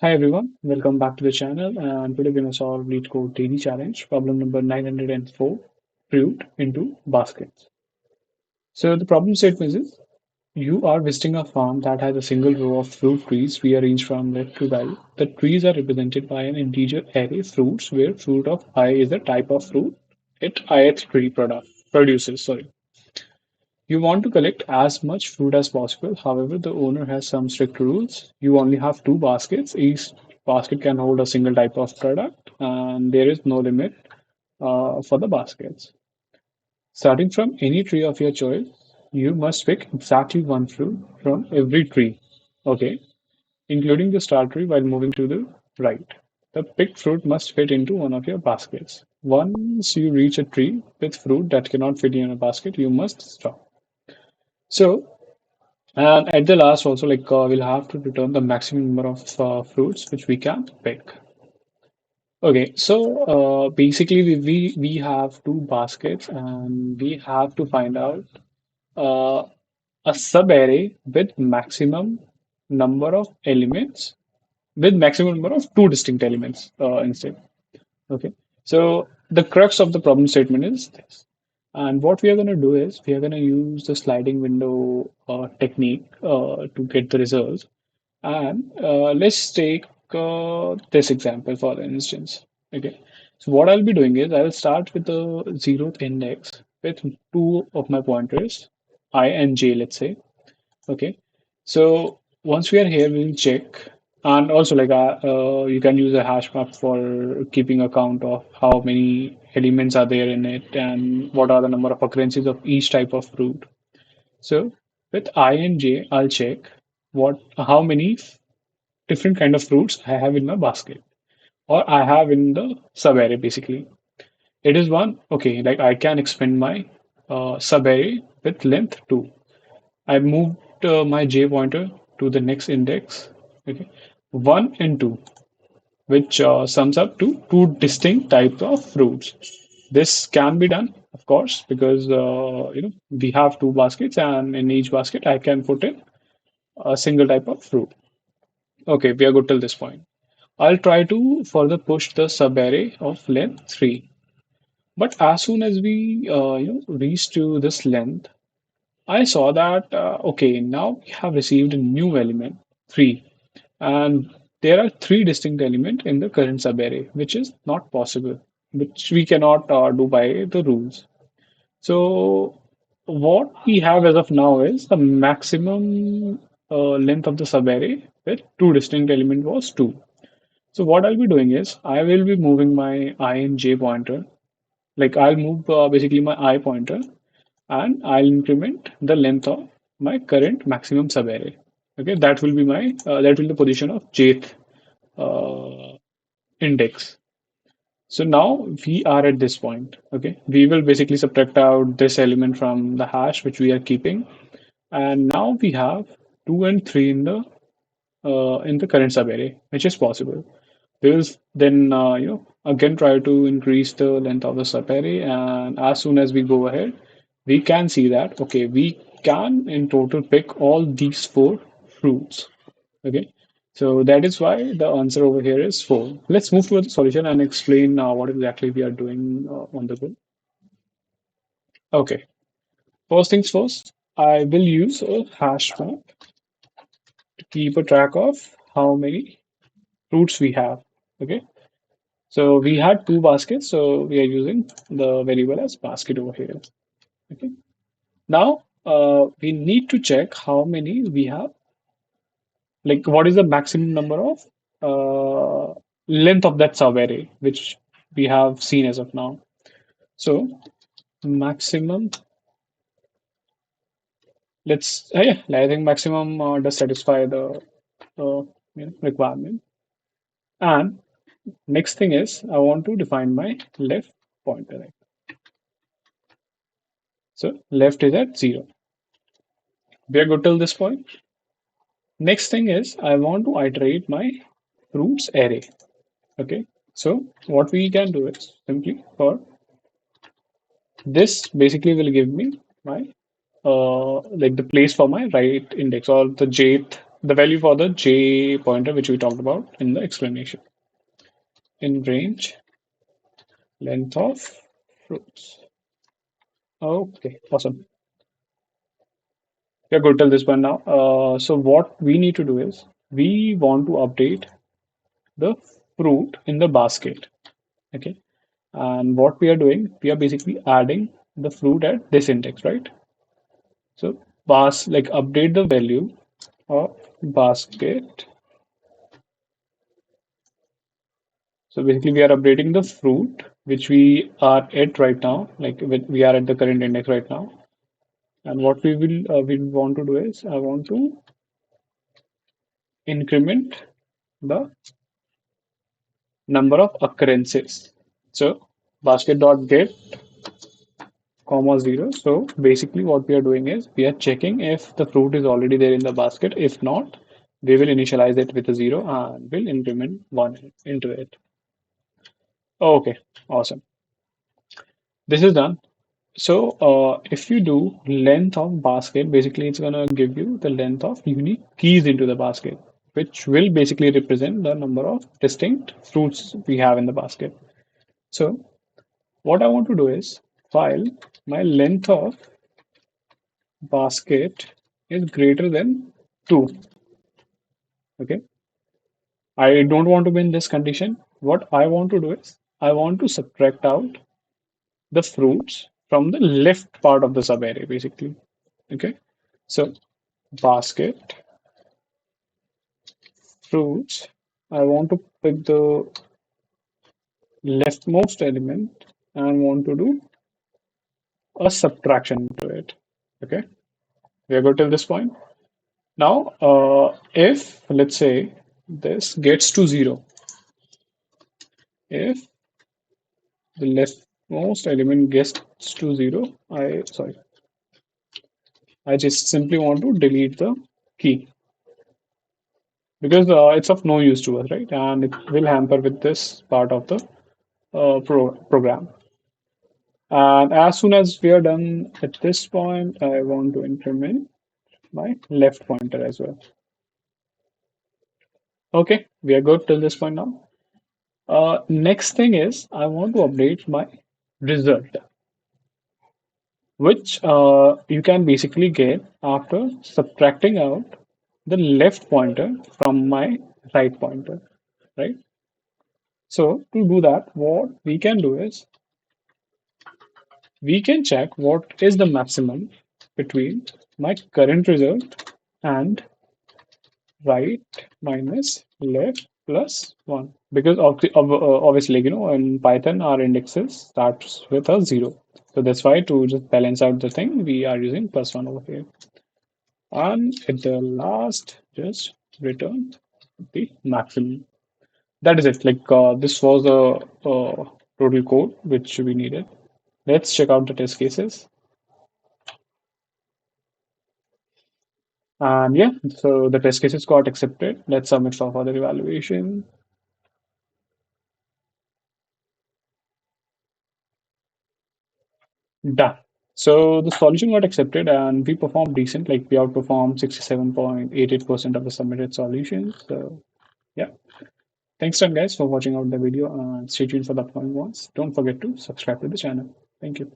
Hi everyone, welcome back to the channel and today we're going to solve Leetcode daily challenge, problem number 904, fruit into baskets. So the problem statement is, you are visiting a farm that has a single row of fruit trees rearranged from left to right. The trees are represented by an integer array fruits where fruit of I is the type of fruit it ith tree produces. Sorry. You want to collect as much fruit as possible. However, the owner has some strict rules. You only have two baskets. Each basket can hold a single type of product, and there is no limit for the baskets. Starting from any tree of your choice, you must pick exactly one fruit from every tree, okay, including the star tree while moving to the right. The picked fruit must fit into one of your baskets. Once you reach a tree with fruit that cannot fit in a basket, you must stop. So, and at the last also we'll have to return the maximum number of fruits which we can pick. Okay, so basically we have two baskets and we have to find out uh, a sub-array with maximum number of elements with maximum number of two distinct elements instead. Okay, so the crux of the problem statement is this. And what we are going to do is we are going to use the sliding window technique to get the results. And let's take this example for the instance. Okay. So what I'll be doing is I'll start with the zeroth index with two of my pointers, I and j, let's say. Okay. So once we are here, we'll check. And also, you can use a hash map for keeping account of how many elements are there in it and what are the number of occurrences of each type of fruit. So with I and j, I'll check how many different kind of fruits I have in my basket or I have in the sub-array basically. It is one, okay, like I can expand my sub-array with length 2. I moved my j pointer to the next index, okay, 1 and 2, which sums up to two distinct types of fruits. This can be done, of course, because we have two baskets, and in each basket I can put in a single type of fruit. Okay, we are good till this point. I'll try to further push the subarray of length 3. But as soon as we reach to this length, I saw that okay, now we have received a new element 3, and there are three distinct elements in the current subarray, which is not possible, which we cannot do by the rules. So what we have as of now is the maximum length of the subarray with two distinct elements was 2. So what I'll be doing is I will be moving my I and j pointer. Like I'll move basically my I pointer and I'll increment the length of my current maximum subarray. Okay, that will be the position of jth uh, index. So now we are at this point. Okay, we will basically subtract out this element from the hash which we are keeping, and now we have 2 and 3 in the current subarray, which is possible. We will then again try to increase the length of the subarray, and as soon as we go ahead, we can see that okay, we can in total pick all these four fruits. Okay, so that is why the answer over here is 4. Let's move to the solution and explain what exactly we are doing on the go. Okay, first things first, I will use a hash map to keep a track of how many fruits we have. Okay, so we had two baskets, so we are using the variable as basket over here. Okay. Now we need to check how many we have, like what is the maximum number of length of that subarray, which we have seen as of now. So maximum, yeah, I think maximum does satisfy the requirement. And next thing is I want to define my left pointer. So left is at 0. We are good till this point. Next thing is I want to iterate my fruits array. Okay. So what we can do is simply for this basically will give me my like the place for my right index or the jth. the value for the j pointer, which we talked about in the explanation. In range, length of fruits. Okay, awesome. We're good till this one now. So what we need to do is we want to update the fruit in the basket. Okay. And what we are doing, we are basically adding the fruit at this index, right? So like update the value of basket. So basically we are updating the fruit which we are at right now, like we are at the current index right now. And what we want to do is I want to increment the number of occurrences. So basket dot get comma 0. So basically what we are doing is we are checking if the fruit is already there in the basket. If not, we will initialize it with a 0 and will increment 1 into it. Okay, awesome. This is done. So if you do length of basket, basically it's gonna give you the length of unique keys into the basket, which will basically represent the number of distinct fruits we have in the basket. So what I want to do is file my length of basket is greater than 2. Okay. I don't want to be in this condition. What I want to do is I want to subtract out the fruits from the left part of the subarray, basically. Okay. So basket fruits. I want to pick the leftmost element and want to do a subtraction to it. Okay. We are good till this point. Now, if let's say this gets to 0, if the leftmost element gets to 0, I just simply want to delete the key because it's of no use to us, right? And it will hamper with this part of the program. And as soon as we are done at this point, I want to increment my left pointer as well. Okay, we are good till this point now. Next thing is I want to update my result, which you can basically get after subtracting out the left pointer from my right pointer, right? So to do that, what we can do is we can check what is the maximum between my current result and right minus left plus 1. Because obviously, in Python, our indexes starts with a 0. So that's why to just balance out the thing, we are using plus 1 over here. And at the last, just return the maximum. That is it. Like this was the total code which we needed. Let's check out the test cases. And yeah, so the test cases got accepted. Let's submit for further evaluation. Done. So the solution got accepted and we performed decent, like we outperformed 67.88% of the submitted solutions. So yeah. Thanks again guys for watching out the video and stay tuned for the upcoming ones. Don't forget to subscribe to the channel. Thank you.